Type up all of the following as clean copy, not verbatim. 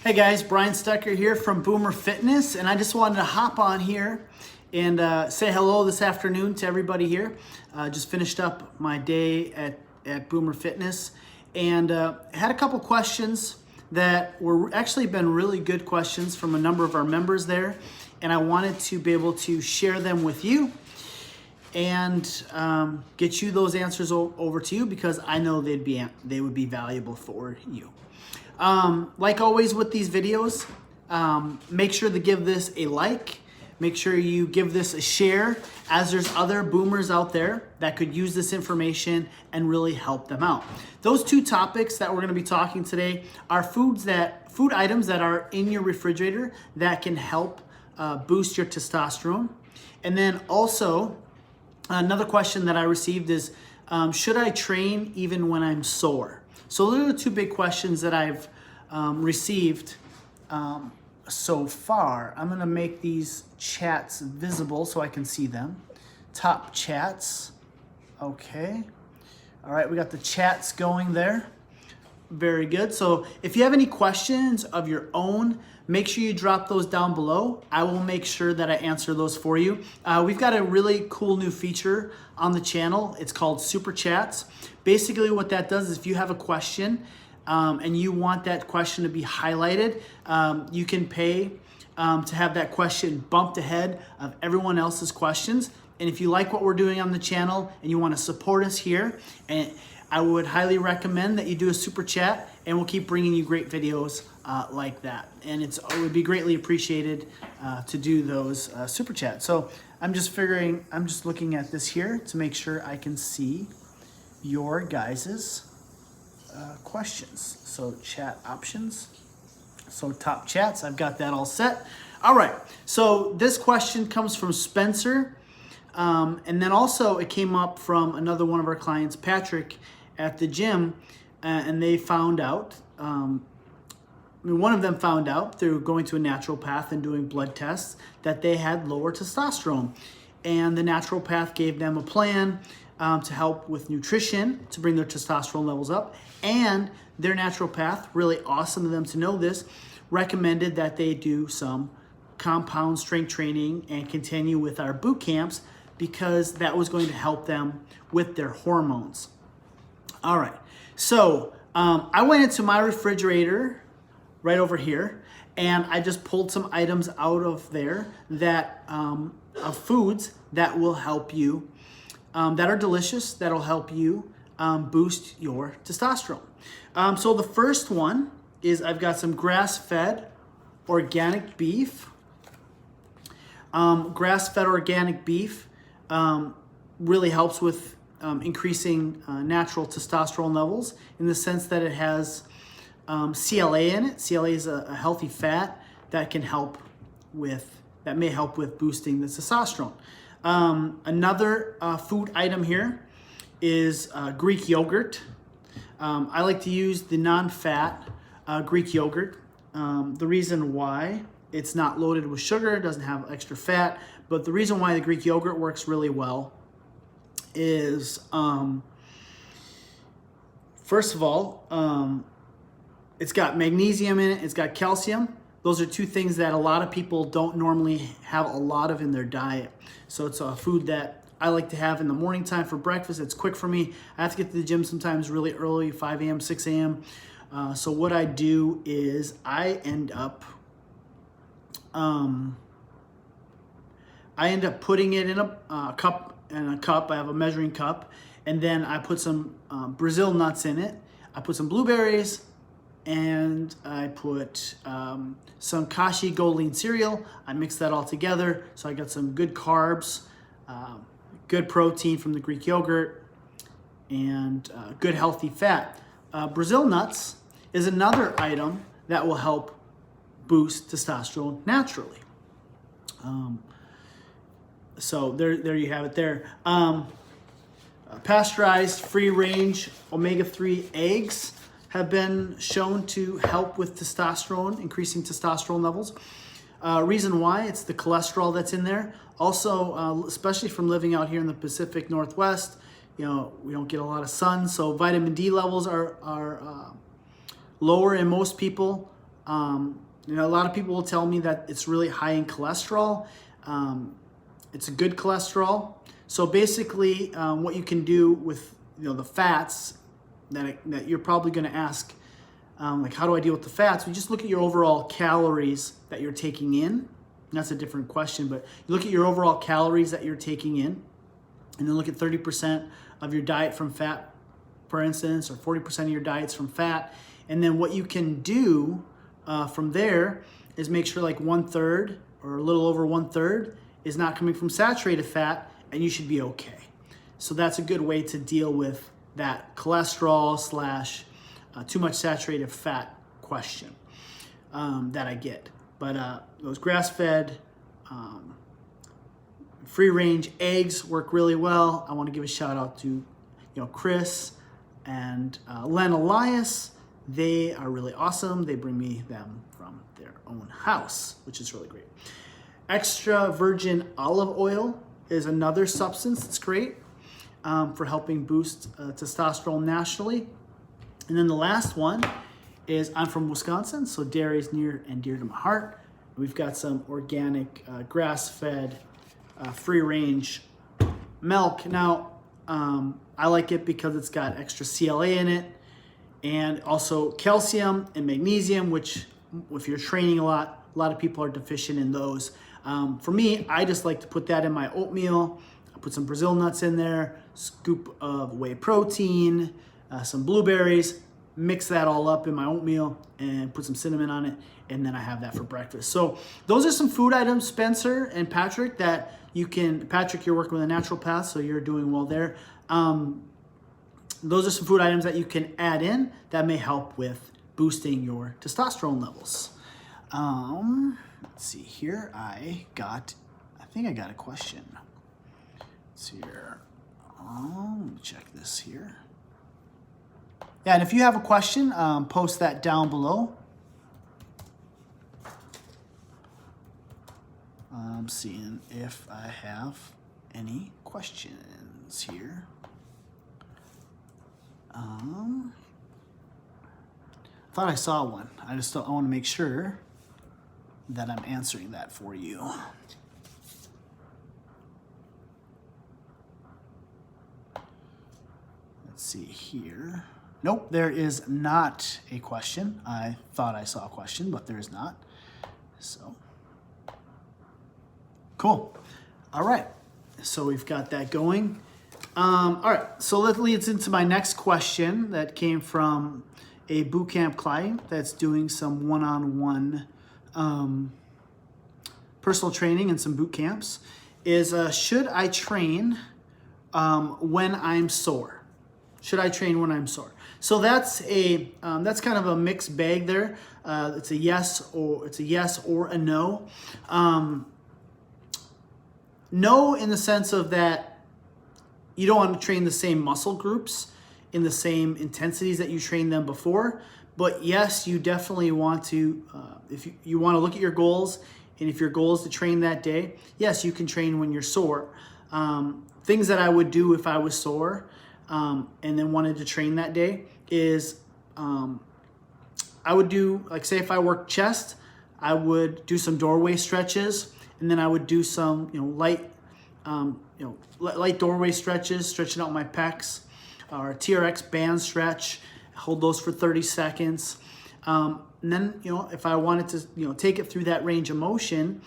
Hey guys, Brian Stecker here from Boomer Fitness, and I just wanted to hop on here and say hello this afternoon to everybody here. Just finished up my day at Boomer Fitness and had a couple questions that were actually been really good questions from a number of our members there, and I wanted to be able to share them with you and get you those answers over to you because I know they would be valuable for you. Like always with these videos, make sure to give this a like. Make sure you give this a share, as there's other boomers out there that could use this information and really help them out. Those two topics that we're going to be talking today are food items that are in your refrigerator that can help boost your testosterone. And then also another question that I received is, should I train even when I'm sore? So those are the two big questions that I've received so far. I'm gonna make these chats visible so I can see them. Top chats, okay. All right, we got the chats going there. Very good. So if you have any questions of your own, make sure you drop those down below. I will make sure that I answer those for you. We've got a really cool new feature on the channel. It's called Super Chats. Basically what that does is if you have a question and you want that question to be highlighted, you can pay to have that question bumped ahead of everyone else's questions. And if you like what we're doing on the channel and you want to support us here, and I would highly recommend that you do a super chat, and we'll keep bringing you great videos like that. And it would be greatly appreciated to do those super chats. So I'm just looking at this here to make sure I can see your guys's questions. So chat options. So top chats, I've got that all set. All right, so this question comes from Spencer. And then also it came up from another one of our clients, Patrick, at the gym, and they found out, one of them found out through going to a naturopath and doing blood tests that they had lower testosterone. And the naturopath gave them a plan to help with nutrition to bring their testosterone levels up. And their naturopath, really awesome of them to know this, recommended that they do some compound strength training and continue with our boot camps because that was going to help them with their hormones. All right, so I went into my refrigerator right over here, and I just pulled some items out of there that of foods that will help you, that are delicious, that'll help you boost your testosterone. So the first one is I've got some grass-fed organic beef. Grass-fed organic beef really helps with increasing natural testosterone levels in the sense that it has CLA in it. CLA is a healthy fat that may help with boosting the testosterone. Another food item here is Greek yogurt. I like to use the non-fat Greek yogurt. The reason why it's not loaded with sugar, doesn't have extra fat, but the reason why the Greek yogurt works really well is, first of all, it's got magnesium in it, it's got calcium. Those are two things that a lot of people don't normally have a lot of in their diet. So it's a food that I like to have in the morning time for breakfast. It's quick for me. I have to get to the gym sometimes really early, 5 a.m., 6 a.m. So what I do is I end up putting it in a cup. I have a measuring cup, and then I put some Brazil nuts in it. I put some blueberries, and I put some Kashi Gold Lean cereal. I mix that all together, so I got some good carbs, good protein from the Greek yogurt, and good healthy fat. Brazil nuts is another item that will help boost testosterone naturally. So there you have it there. Pasteurized free-range omega-3 eggs have been shown to help with testosterone, increasing testosterone levels. Reason why, it's the cholesterol that's in there. Also, especially from living out here in the Pacific Northwest, we don't get a lot of sun, so vitamin D levels are lower in most people. You know, a lot of people will tell me that it's really high in cholesterol. It's a good cholesterol. So basically, what you can do with the fats that you're probably going to ask, like how do I deal with the fats? We just look at your overall calories that you're taking in. That's a different question, but you look at your overall calories that you're taking in, and then look at 30% of your diet from fat, for instance, or 40% of your diet's from fat. And then what you can do from there is make sure like 1/3 or a little over 1/3 is not coming from saturated fat, and you should be okay. So that's a good way to deal with that cholesterol slash too much saturated fat question that I get. But those grass-fed, free-range eggs work really well. I want to give a shout out to Chris and Len Elias. They are really awesome. They bring me them from their own house, which is really great. Extra virgin olive oil is another substance that's great for helping boost testosterone naturally. And then the last one is, I'm from Wisconsin, so dairy is near and dear to my heart. We've got some organic grass-fed free-range milk. Now, I like it because it's got extra CLA in it, and also calcium and magnesium, which if you're training a lot of people are deficient in those. For me, I just like to put that in my oatmeal. I put some Brazil nuts in there, scoop of whey protein, some blueberries, mix that all up in my oatmeal and put some cinnamon on it, and then I have that for breakfast. So those are some food items, Spencer and Patrick, that you can, Patrick, you're working with a naturopath, so you're doing well there. Those are some food items that you can add in that may help with boosting your testosterone levels. Let's see here. I think I got a question. Let's see here. Let me check this here. Yeah, and if you have a question, post that down below. I'm seeing if I have any questions here. I thought I saw one. I want to make sure that I'm answering that for you. Let's see here. Nope, there is not a question. I thought I saw a question, but there is not. So, cool. All right, so we've got that going. All right, so that leads into my next question that came from a bootcamp client that's doing some one-on-one personal training and some boot camps. Is should I train when I'm sore? Should I train when I'm sore? So that's kind of a mixed bag there. It's a yes or a no. No, in the sense of that you don't want to train the same muscle groups in the same intensities that you trained them before. But yes, you definitely want to, if you want to look at your goals, and if your goal is to train that day, yes, you can train when you're sore. Things that I would do if I was sore and then wanted to train that day is I would do, like say if I work chest, I would do some doorway stretches, and then I would do some light doorway stretches, stretching out my pecs, or TRX band stretch, hold those for 30 seconds. And then, if I wanted to, take it through that range of motion,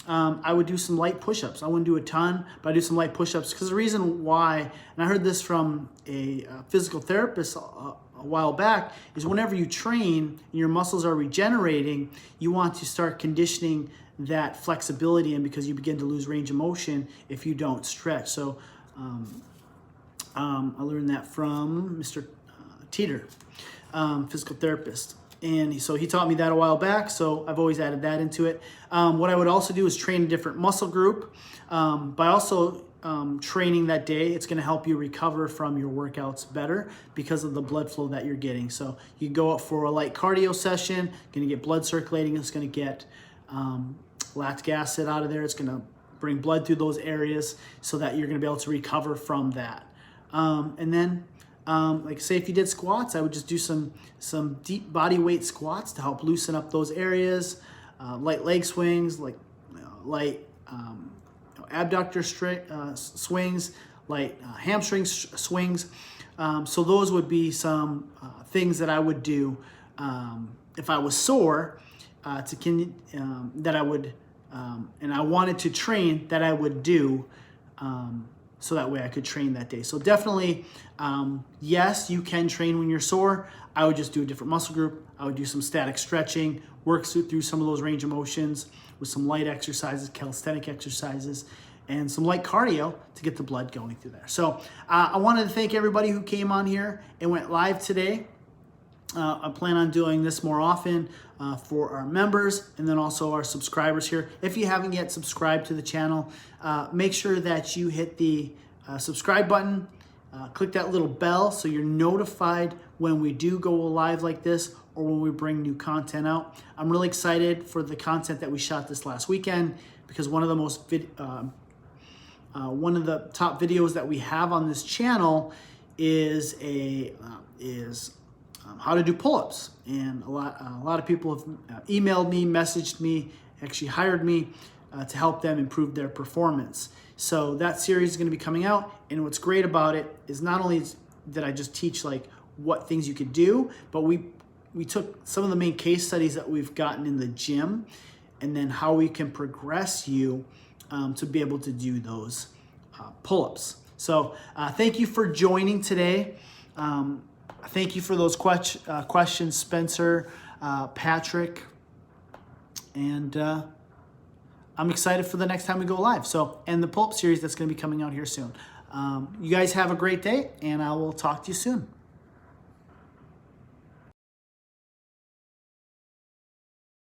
I would do some light push-ups. I wouldn't do a ton, but I do some light push-ups, because the reason why, and I heard this from a physical therapist a while back, is whenever you train and your muscles are regenerating, you want to start conditioning that flexibility in, because you begin to lose range of motion if you don't stretch. So I learned that from Mr. Teeter, physical therapist. And so he taught me that a while back, so I've always added that into it. What I would also do is train a different muscle group. By also training that day, it's going to help you recover from your workouts better because of the blood flow that you're getting. So you go up for a light cardio session, going to get blood circulating. It's going to get lactic acid out of there. It's going to bring blood through those areas so that you're going to be able to recover from that. And then Like say if you did squats, I would just do some deep body weight squats to help loosen up those areas. Light leg swings, like light abductor swings, light hamstring swings. So those would be some things that I would do if I was sore that I would, and I wanted to train, that I would do so that way I could train that day. So definitely, yes, you can train when you're sore. I would just do a different muscle group. I would do some static stretching, work through some of those range of motions with some light exercises, calisthenic exercises, and some light cardio to get the blood going through there. So I wanted to thank everybody who came on here and went live today. I plan on doing this more often for our members and then also our subscribers here. If you haven't yet subscribed to the channel, make sure that you hit the subscribe button, click that little bell so you're notified when we do go live like this or when we bring new content out. I'm really excited for the content that we shot this last weekend because one of the top videos that we have on this channel is how to do pull-ups, and a lot of people have emailed me, messaged me, actually hired me to help them improve their performance. So that series is going to be coming out, and what's great about it is not only that I just teach like what things you could do, but we took some of the main case studies that we've gotten in the gym, and then how we can progress you to be able to do those pull-ups. So thank you for joining today. Thank you for those questions, Spencer, Patrick, and I'm excited for the next time we go live. So, and the pull-up series that's going to be coming out here soon. You guys have a great day, and I will talk to you soon.